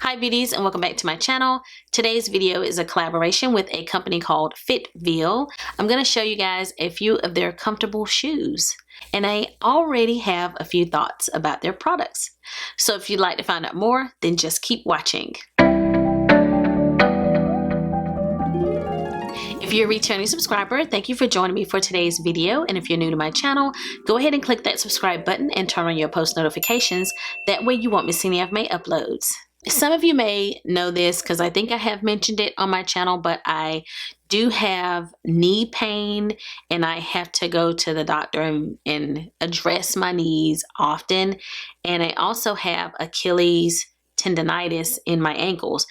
Hi beauties, and welcome back to my channel. Today's video is a collaboration with a company called FitVille. I'm going to show you guys a few of their comfortable shoes, and I already have a few thoughts about their products. So if you'd like to find out more, then just keep watching. If you're a returning subscriber, thank you for joining me for today's video. And if you're new to my channel, go ahead and click that subscribe button and turn on your post notifications. That way you won't miss any of my uploads. Some of you may know this because I think I have mentioned it on my channel, but I do have knee pain and I have to go to the doctor and address my knees often. And I also have Achilles tendonitis in my ankles.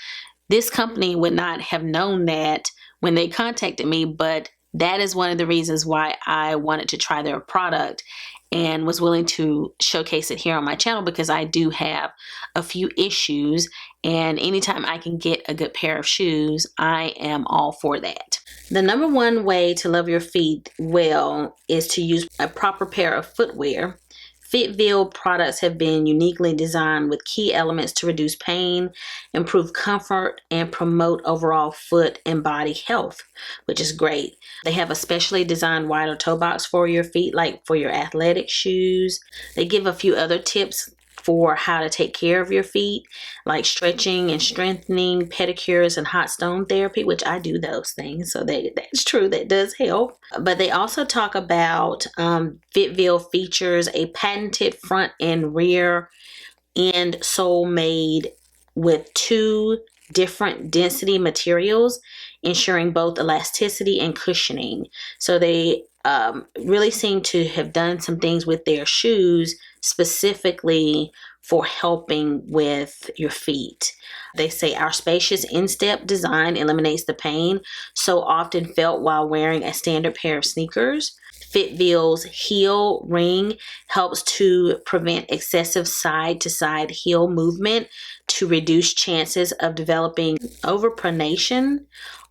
This company would not have known that when they contacted me, but that is one of the reasons why I wanted to try their product and was willing to showcase it here on my channel, because I do have a few issues, and anytime I can get a good pair of shoes, I am all for that. The number one way to love your feet well is to use a proper pair of footwear. FitVille products have been uniquely designed with key elements to reduce pain, improve comfort, and promote overall foot and body health, which is great. They have a specially designed wider toe box for your feet, like for your athletic shoes. They give a few other tips for how to take care of your feet, like stretching and strengthening, pedicures, and hot stone therapy, which I do those things, so that's true, that does help. But they also talk about FitVille features a patented front and rear end sole made with 2 different density materials, ensuring both elasticity and cushioning. So they really seem to have done some things with their shoes specifically for helping with your feet. They say our spacious Instep design eliminates the pain so often felt while wearing a standard pair of sneakers. FitVille's heel ring helps to prevent excessive side-to-side heel movement to reduce chances of developing overpronation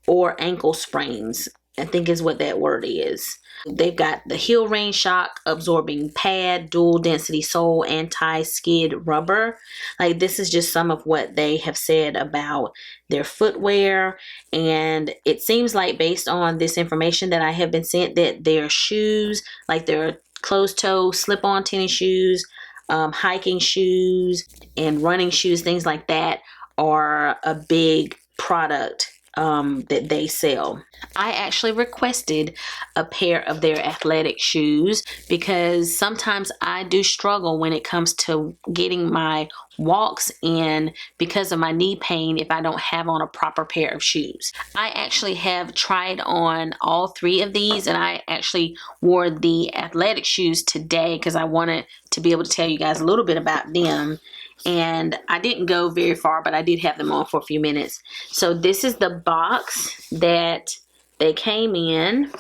or ankle sprains, I think is what that word is. They've got the heel ring shock absorbing pad, dual density sole, anti-skid rubber. Like, this is just some of what they have said about their footwear, and it seems like, based on this information that I have been sent, that their shoes, like their closed toe slip-on tennis shoes, hiking shoes, and running shoes, things like that, are a big product that they sell. I actually requested a pair of their athletic shoes because sometimes I do struggle when it comes to getting my walks in because of my knee pain if I don't have on a proper pair of shoes. I actually have tried on all 3 of these, and I actually wore the athletic shoes today because I wanted to be able to tell you guys a little bit about them. And I didn't go very far, but I did have them on for a few minutes. So this is the box that they came in.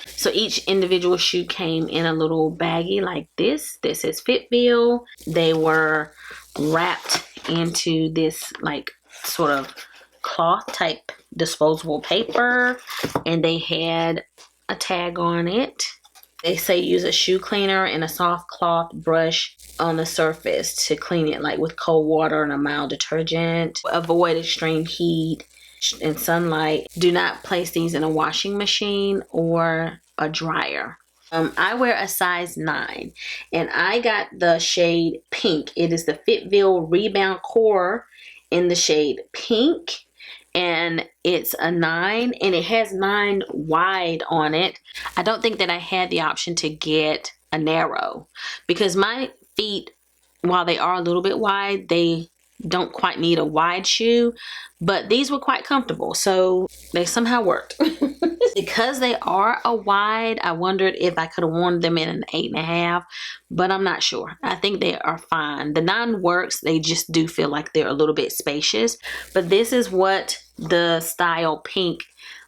So each individual shoe came in a little baggie like this. This is FitVille. They were wrapped into this like sort of cloth type disposable paper, and they had a tag on it. They say use a shoe cleaner and a soft cloth brush on the surface to clean it, like with cold water and a mild detergent. Avoid extreme heat and sunlight. Do not place these in a washing machine or a dryer. I wear a size 9, and I got the shade pink. It is the FitVille Rebound Core in the shade pink. And it's a 9, and it has 9 wide on it. I don't think that I had the option to get a narrow because my feet, while they are a little bit wide, they don't quite need a wide shoe, but these were quite comfortable, so they somehow worked. Because they are a wide, I wondered if I could have worn them in an 8.5, but I'm not sure. I think they are fine. The 9 works, they just do feel like they're a little bit spacious. But this is what the style pink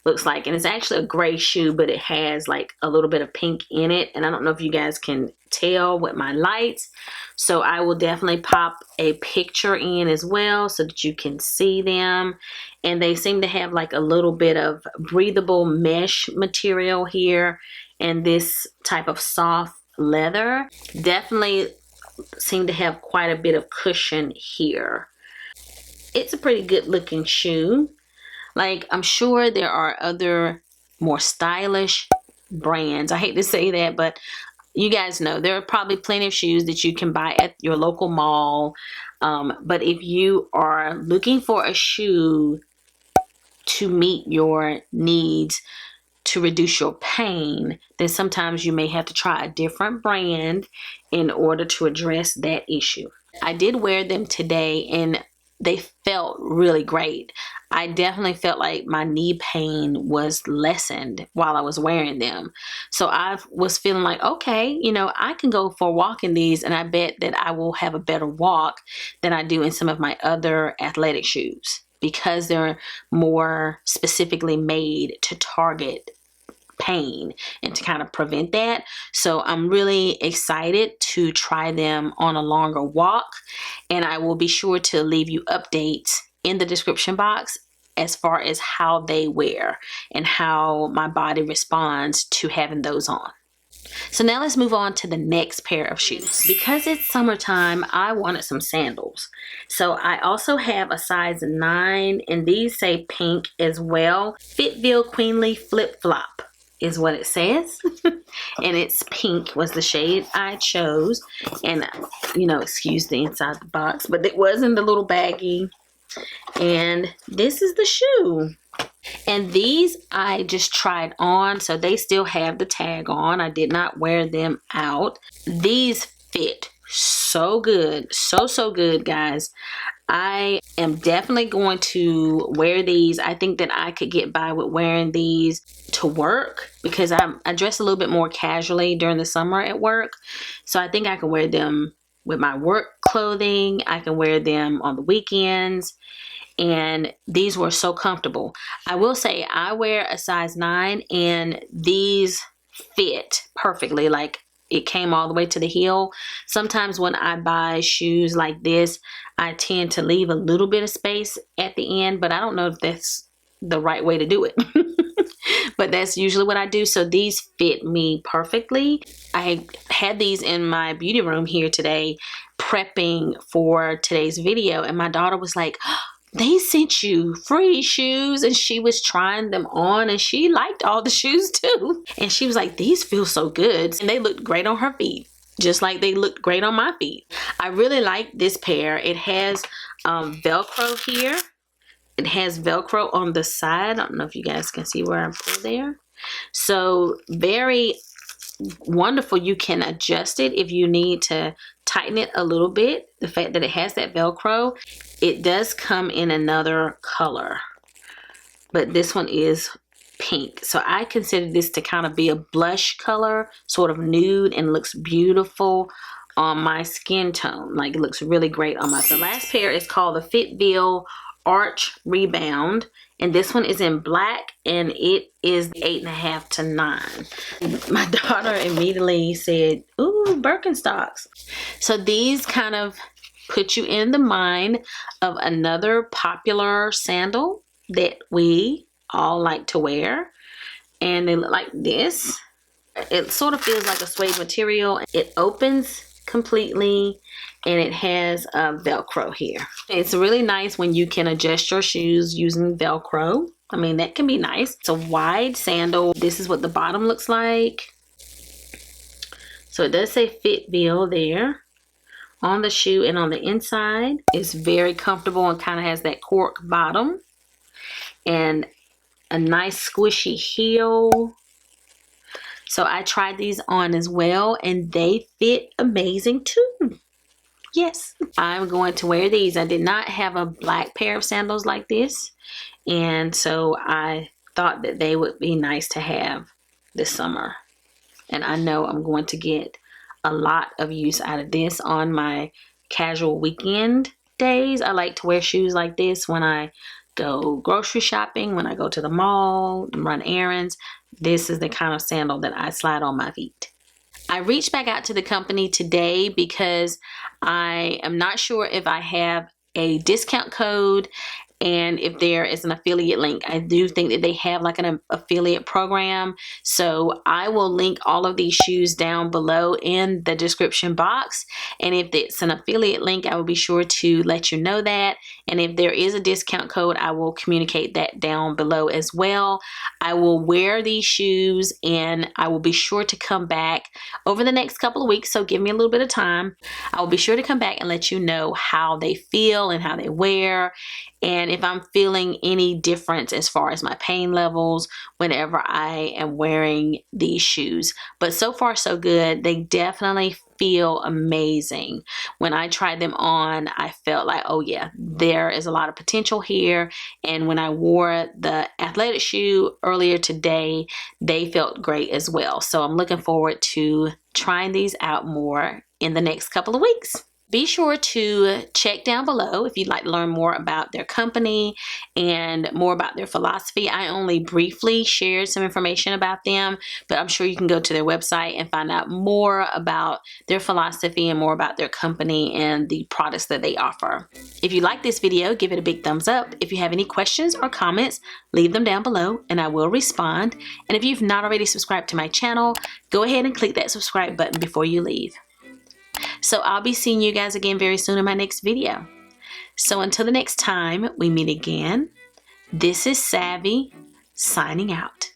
looks like, and it's actually a gray shoe, but it has like a little bit of pink in it, and I don't know if you guys can tell with my lights, so I will definitely pop a picture in as well so that you can see them. And they seem to have like a little bit of breathable mesh material here, and this type of soft leather definitely seem to have quite a bit of cushion here. it's a pretty good looking shoe. Like, I'm sure there are other more stylish brands. I hate to say that, but you guys know there are probably plenty of shoes that you can buy at your local mall. But if you are looking for a shoe to meet your needs, to reduce your pain, then sometimes you may have to try a different brand in order to address that issue. I did wear them today and they felt really great. I definitely felt like my knee pain was lessened while I was wearing them. So I was feeling like, okay, you know, I can go for a walk in these and I bet that I will have a better walk than I do in some of my other athletic shoes, because they're more specifically made to target pain and to kind of prevent that. So I'm really excited to try them on a longer walk, and I will be sure to leave you updates in the description box as far as how they wear and how my body responds to having those on. So now let's move on to the next pair of shoes. Because it's summertime, I wanted some sandals. So I also have a size 9, and these say pink as well. FitVille Queenly Flip Flop is what it says. And it's pink was the shade I chose. And, you know, excuse the inside the box, but it was in the little baggie. And this is the shoe. And these I just tried on, so they still have the tag on. I did not wear them out. These fit so good, so good, guys. I am definitely going to wear these. I think that I could get by with wearing these to work, because I dress a little bit more casually during the summer at work. So I think I can wear them with my work clothing. I can wear them on the weekends. And these were so comfortable. I will say I wear a size 9 and these fit perfectly. Like, it came all the way to the heel. Sometimes when I buy shoes like this, I tend to leave a little bit of space at the end, but I don't know if that's the right way to do it. But that's usually what I do. So these fit me perfectly. I had these in my beauty room here today, prepping for today's video, and my daughter was like, they sent you free shoes, and she was trying them on and she liked all the shoes too. And she was like, these feel so good. And they looked great on her feet, just like they looked great on my feet. I really like this pair. It has Velcro here. It has Velcro on the side. I don't know if you guys can see where I put there. So very wonderful. You can adjust it if you need to tighten it a little bit. The fact that it has that Velcro, it does come in another color, but this one is pink. So I consider this to kind of be a blush color, sort of nude, and looks beautiful on my skin tone. Like, it looks really great on my. The last pair is called the FitVille Arch Rebound, and this one is in black, and it is 8.5 to 9. My daughter immediately said, ooh, Birkenstocks. So these kind of put you in the mind of another popular sandal that we all like to wear, and they look like this. It sort of feels like a suede material. It opens completely, and it has Velcro here. It's really nice when you can adjust your shoes using Velcro. I mean, that can be nice. It's a wide sandal. This is what the bottom looks like. So it does say FitVille there on the shoe, and on the inside it's very comfortable and kind of has that cork bottom and a nice squishy heel. So I tried these on as well, and they fit amazing too. Yes, I'm going to wear these. I did not have a black pair of sandals like this, and so I thought that they would be nice to have this summer. And I know I'm going to get a lot of use out of this on my casual weekend days. I like to wear shoes like this when I go grocery shopping, when I go to the mall, run errands. This is the kind of sandal that I slide on my feet. I reached back out to the company today because I am not sure if I have a discount code and if there is an affiliate link. I do think that they have like an affiliate program, so I will link all of these shoes down below in the description box, and if it's an affiliate link, I will be sure to let you know that, and if there is a discount code, I will communicate that down below as well. I will wear these shoes and I will be sure to come back over the next couple of weeks, so give me a little bit of time. I will be sure to come back and let you know how they feel and how they wear, and if I'm feeling any difference as far as my pain levels whenever I am wearing these shoes. But so far so good. They definitely feel amazing. When I tried them on, I felt like, oh yeah, there is a lot of potential here. And when I wore the athletic shoe earlier today, they felt great as well. So I'm looking forward to trying these out more in the next couple of weeks. Be sure to check down below if you'd like to learn more about their company and more about their philosophy. I only briefly shared some information about them, but I'm sure you can go to their website and find out more about their philosophy and more about their company and the products that they offer. If you like this video, give it a big thumbs up. If you have any questions or comments, leave them down below and I will respond. And if you've not already subscribed to my channel, go ahead and click that subscribe button before you leave. So I'll be seeing you guys again very soon in my next video. So until the next time we meet again, this is Savvy signing out.